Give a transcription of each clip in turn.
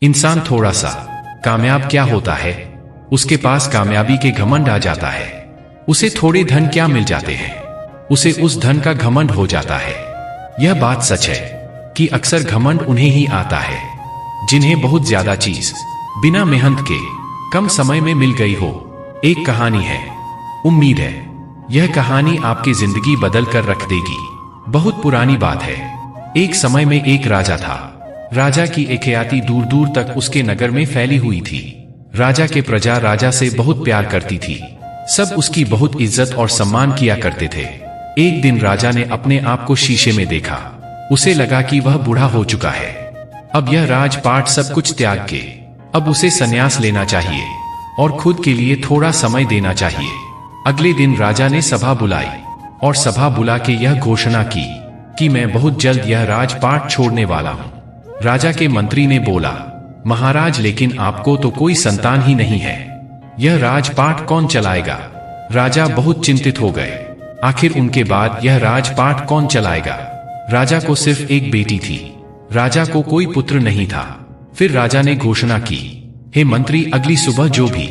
इंसान थोड़ा सा कामयाब क्या होता है, उसके पास कामयाबी के घमंड आ जाता है। उसे थोड़े धन क्या मिल जाते हैं, उसे उस धन का घमंड हो जाता है। यह बात सच है कि अक्सर घमंड उन्हें ही आता है जिन्हें बहुत ज्यादा चीज बिना मेहनत के कम समय में मिल गई हो। एक कहानी है, उम्मीद है यह कहानी आपकी जिंदगी बदल कर रख देगी। बहुत पुरानी बात है। एक समय में एक राजा था। राजा की ख्याति दूर दूर तक उसके नगर में फैली हुई थी। राजा के प्रजा राजा से बहुत प्यार करती थी। सब उसकी बहुत इज्जत और सम्मान किया करते थे। एक दिन राजा ने अपने आप को शीशे में देखा। उसे लगा कि वह बूढ़ा हो चुका है। अब यह राजपाट सब कुछ त्याग के अब उसे संन्यास लेना चाहिए और खुद के लिए थोड़ा समय देना चाहिए। अगले दिन राजा ने सभा बुलाई और सभा बुला के यह घोषणा की कि मैं बहुत जल्द यह राजपाट छोड़ने वाला हूँ। राजा के मंत्री ने बोला, महाराज लेकिन आपको तो कोई संतान ही नहीं है, यह राजपाट कौन चलाएगा? राजा बहुत चिंतित हो गए। आखिर उनके बाद यह राजपाट कौन चलाएगा? राजा को सिर्फ एक बेटी थी। राजा को कोई पुत्र नहीं था। फिर राजा ने घोषणा की, हे मंत्री, अगली सुबह जो भी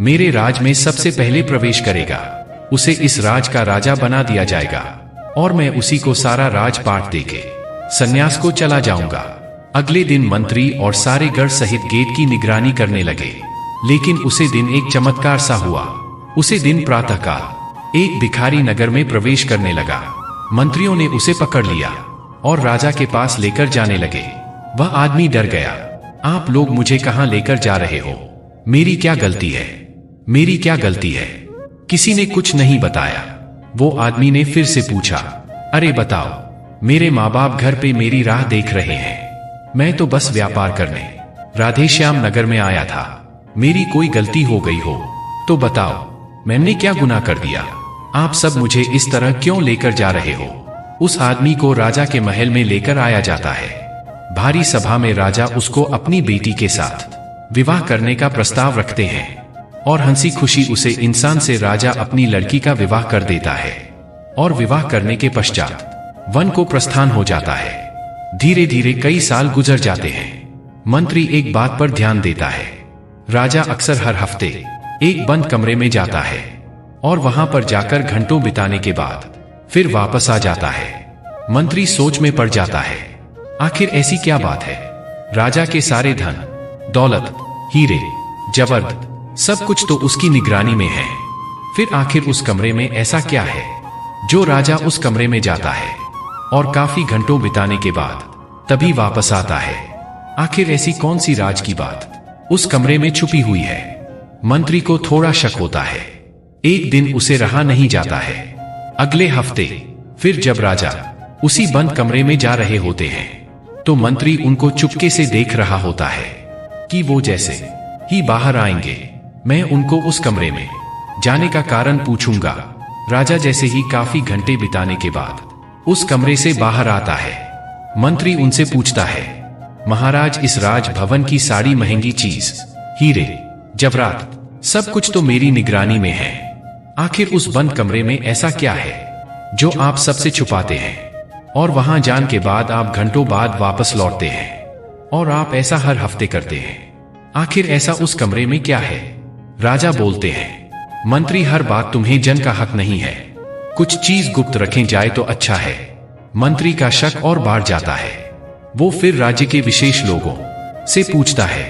मेरे राज में सबसे पहले प्रवेश करेगा उसे इस राज का राजा बना दिया जाएगा और मैं उसी को सारा राजपाट देके संन्यास को चला जाऊंगा। अगले दिन मंत्री और सारे गढ़ सहित गेट की निगरानी करने लगे। लेकिन उसे दिन एक चमत्कार सा हुआ। उसे दिन प्रातःकाल एक भिखारी नगर में प्रवेश करने लगा। मंत्रियों ने उसे पकड़ लिया और राजा के पास लेकर जाने लगे। वह आदमी डर गया। आप लोग मुझे कहां लेकर जा रहे हो? मेरी क्या गलती है? मेरी क्या गलती है? किसी ने कुछ नहीं बताया। वो आदमी ने फिर से पूछा, अरे बताओ, मेरे माँ बाप घर पे मेरी राह देख रहे हैं। मैं तो बस व्यापार करने राधेश्याम नगर में आया था। मेरी कोई गलती हो गई हो तो बताओ, मैंने क्या गुनाह कर दिया? आप सब मुझे इस तरह क्यों लेकर जा रहे हो? उस आदमी को राजा के महल में लेकर आया जाता है। भारी सभा में राजा उसको अपनी बेटी के साथ विवाह करने का प्रस्ताव रखते हैं और हंसी खुशी उसे इंसान से राजा अपनी लड़की का विवाह कर देता है और विवाह करने के पश्चात वन को प्रस्थान हो जाता है। धीरे धीरे कई साल गुजर जाते हैं। मंत्री एक बात पर ध्यान देता है। राजा अक्सर हर हफ्ते एक बंद कमरे में जाता है और वहां पर जाकर घंटों बिताने के बाद फिर वापस आ जाता है। मंत्री सोच में पड़ जाता है, आखिर ऐसी क्या बात है? राजा के सारे धन दौलत, हीरे जवाहरात सब कुछ तो उसकी निगरानी में है। फिर आखिर उस कमरे में ऐसा क्या है जो राजा उस कमरे में जाता है और काफी घंटों बिताने के बाद तभी वापस आता है? आखिर ऐसी कौन सी राज की बात उस कमरे में छुपी हुई है? मंत्री को थोड़ा शक होता है। एक दिन उसे रहा नहीं जाता है। अगले हफ्ते फिर जब राजा उसी बंद कमरे में जा रहे होते हैं तो मंत्री उनको चुपके से देख रहा होता है कि वो जैसे ही बाहर आएंगे मैं उनको उस कमरे में जाने का कारण पूछूंगा। राजा जैसे ही काफी घंटे बिताने के बाद उस कमरे से बाहर आता है। मंत्री उनसे पूछता है, महाराज, इस राज भवन की सारी महंगी चीज, हीरे जवाहरात सब कुछ तो मेरी निगरानी में है। आखिर उस बंद कमरे में ऐसा क्या है जो आप सबसे छुपाते हैं और वहां जाने के बाद आप घंटों बाद वापस लौटते हैं और आप ऐसा हर हफ्ते करते हैं? आखिर ऐसा उस कमरे में क्या है? राजा बोलते हैं, मंत्री, हर बात तुम्हें जन का हक नहीं है। कुछ चीज गुप्त रखें जाए तो अच्छा है। मंत्री का शक और बढ़ जाता है। वो फिर राज्य के विशेष लोगों से पूछता है,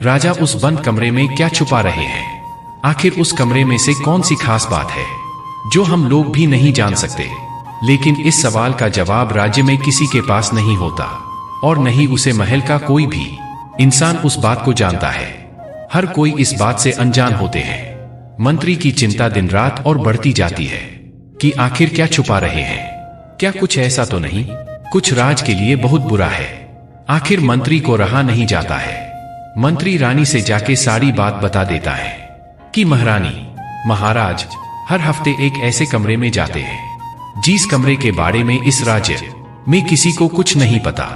राजा उस बंद कमरे में क्या छुपा रहे हैं? आखिर उस कमरे में से कौन सी खास बात है जो हम लोग भी नहीं जान सकते? लेकिन इस सवाल का जवाब राज्य में किसी के पास नहीं होता और नहीं उसे महल का कोई भी इंसान उस बात को जानता है। हर कोई इस बात से अनजान होते हैं। मंत्री की चिंता दिन रात और बढ़ती जाती है कि आखिर क्या छुपा रहे हैं? क्या कुछ ऐसा तो नहीं कुछ राज के लिए बहुत बुरा है? आखिर मंत्री को रहा नहीं जाता है। मंत्री रानी से जाके सारी बात बता देता है कि महारानी, महाराज हर हफ्ते एक ऐसे कमरे में जाते हैं जिस कमरे के बारे में इस राज्य में किसी को कुछ नहीं पता।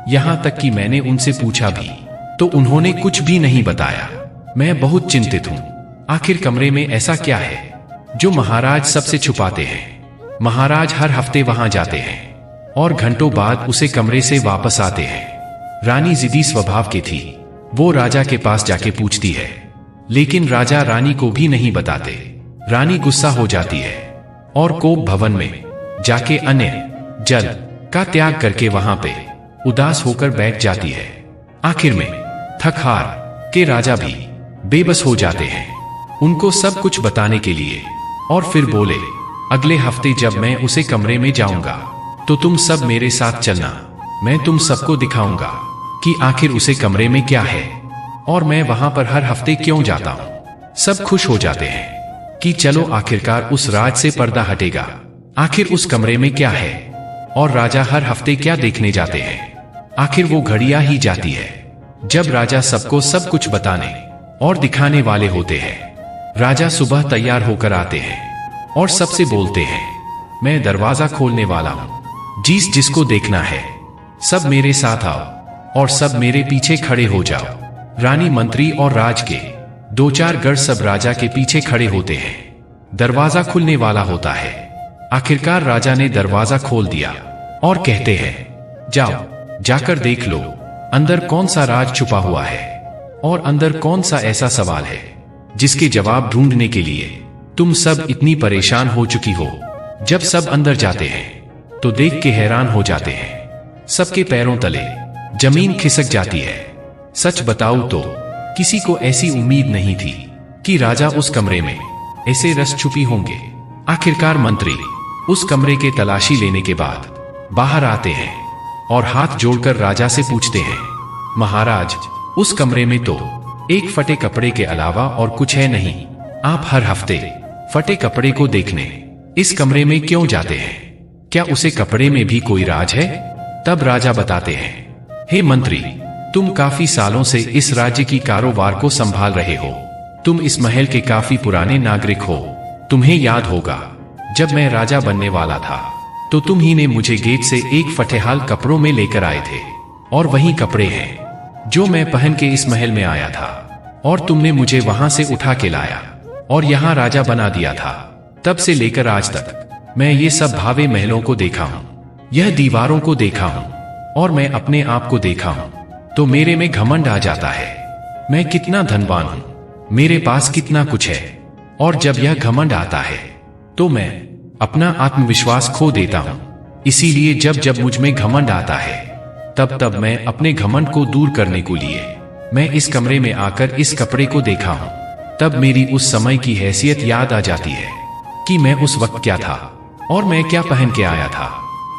यहां तक कि मैंने उनसे पूछा भी तो उन्होंने कुछ भी नहीं बताया। मैं बहुत चिंतित हूं। आखिर कमरे में ऐसा क्या है जो महाराज सबसे छुपाते हैं? महाराज हर हफ्ते वहां जाते हैं और घंटों बाद उसे कमरे से वापस आते हैं। रानी जिद्दी स्वभाव की थी। वो राजा के पास जाके पूछती है, लेकिन राजा रानी को भी नहीं बताते। रानी गुस्सा हो जाती है और कोप भवन में जाके अन्न जल का त्याग करके वहां पे उदास होकर बैठ जाती है। आखिर में थक हार के राजा भी बेबस हो जाते हैं उनको सब कुछ बताने के लिए, और फिर बोले, अगले हफ्ते जब मैं उसे कमरे में जाऊंगा तो तुम सब मेरे साथ चलना। मैं तुम सबको दिखाऊंगा कि आखिर उसे कमरे में क्या है और मैं वहां पर हर हफ्ते क्यों जाता हूं। सब खुश हो जाते हैं कि चलो आखिरकार उस राज से पर्दा हटेगा, आखिर उस कमरे में क्या है। और राजा हर हफ्ते क्या देखने जाते हैं। आखिर वो घड़ियां ही जाती है जब राजा सबको सब कुछ बताने और दिखाने वाले होते हैं। राजा सुबह तैयार होकर आते हैं और सबसे बोलते हैं, मैं दरवाजा खोलने वाला हूं, जिसको देखना है सब मेरे साथ आओ और सब मेरे पीछे खड़े हो जाओ। रानी, मंत्री और राज के 2-4 गढ़ सब राजा के पीछे खड़े होते हैं। दरवाजा खुलने वाला होता है। आखिरकार राजा ने दरवाजा खोल दिया और कहते हैं, जाओ जाकर देख लो अंदर कौन सा राज छुपा हुआ है और अंदर कौन सा ऐसा सवाल है जिसके जवाब ढूंढने के लिए तुम सब इतनी परेशान हो चुकी हो। जब सब अंदर जाते हैं तो देख के हैरान हो जाते हैं। सबके पैरों तले जमीन खिसक जाती है। सच बताऊं तो किसी को ऐसी उम्मीद नहीं थी कि राजा उस कमरे में ऐसे रस छुपी होंगे। आखिरकार मंत्री उस कमरे के तलाशी लेने के बाद बाहर आते हैं और हाथ जोड़कर राजा से पूछते हैं, महाराज, उस कमरे में तो एक फटे कपड़े के अलावा और कुछ है नहीं। आप हर हफ्ते फटे कपड़े को देखने इस कमरे में क्यों जाते हैं? क्या उसे कपड़े में भी कोई राज है? तब राजा बताते हैं, हे मंत्री, तुम काफी सालों से इस राज्य की कारोबार को संभाल रहे हो। तुम इस महल के काफी पुराने नागरिक हो। तुम्हें याद होगा जब मैं राजा बनने वाला था तो तुम ही ने मुझे गेट से एक फटेहाल कपड़ों में लेकर आए थे और वही कपड़े हैं जो मैं पहन के इस महल में आया था और तुमने मुझे वहां से उठा के लाया और यहाँ राजा बना दिया था। तब से लेकर आज तक मैं ये सब भावे महलों को देखा हूँ, यह दीवारों को देखा हूँ और मैं अपने आप को देखा हूँ तो मेरे में घमंड आ जाता है। मैं कितना धनवान हूँ, मेरे पास कितना कुछ है, और जब यह घमंड आता है तो मैं अपना आत्मविश्वास खो देता हूँ। इसीलिए जब जब मुझ में घमंड आता है तब तब मैं अपने घमंड को दूर करने को लिए मैं इस कमरे में आकर इस कपड़े को देखा हूँ। तब मेरी उस समय की हैसियत याद आ जाती है कि मैं उस वक्त क्या था और मैं क्या पहन के आया था।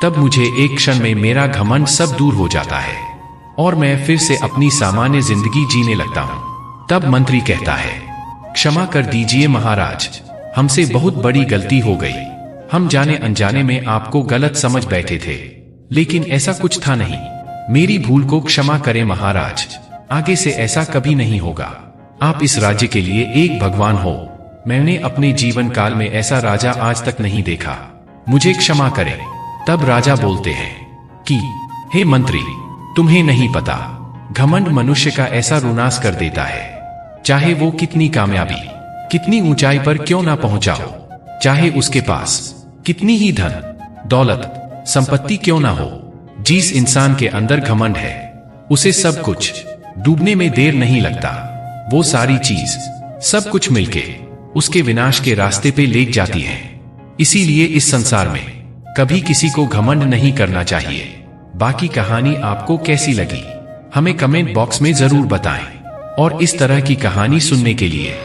तब मुझे एक क्षण में मेरा घमंड सब दूर हो जाता है और मैं फिर से अपनी सामान्य जिंदगी जीने लगता हूँ। तब मंत्री कहता है, क्षमा कर दीजिए महाराज, हमसे बहुत बड़ी गलती हो गई। हम जाने अनजाने में आपको गलत समझ बैठे थे, लेकिन ऐसा कुछ था नहीं। मेरी भूल को क्षमा करें महाराज, आगे से ऐसा कभी नहीं होगा। आप इस राज्य के लिए एक भगवान हो। मैंने अपने जीवन काल में ऐसा राजा आज तक नहीं देखा, मुझे क्षमा करें। तब राजा बोलते हैं कि हे मंत्री, तुम्हें नहीं पता, घमंड मनुष्य का ऐसा रुनास कर देता है। चाहे वो कितनी कामयाबी, कितनी ऊंचाई पर क्यों ना पहुंचा हो, चाहे उसके पास कितनी ही धन दौलत संपत्ति क्यों ना हो, जिस इंसान के अंदर घमंड है उसे सब कुछ डूबने में देर नहीं लगता। वो सारी चीज सब कुछ मिलके उसके विनाश के रास्ते पे ले जाती है। इसीलिए इस संसार में कभी किसी को घमंड नहीं करना चाहिए। बाकी कहानी आपको कैसी लगी हमें कमेंट बॉक्स में जरूर बताएं, और इस तरह की कहानी सुनने के लिए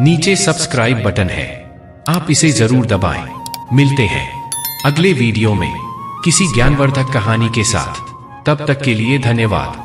नीचे सब्सक्राइब बटन है, आप इसे जरूर दबाएं। मिलते हैं अगले वीडियो में किसी ज्ञानवर्धक कहानी के साथ। तब तक के लिए धन्यवाद।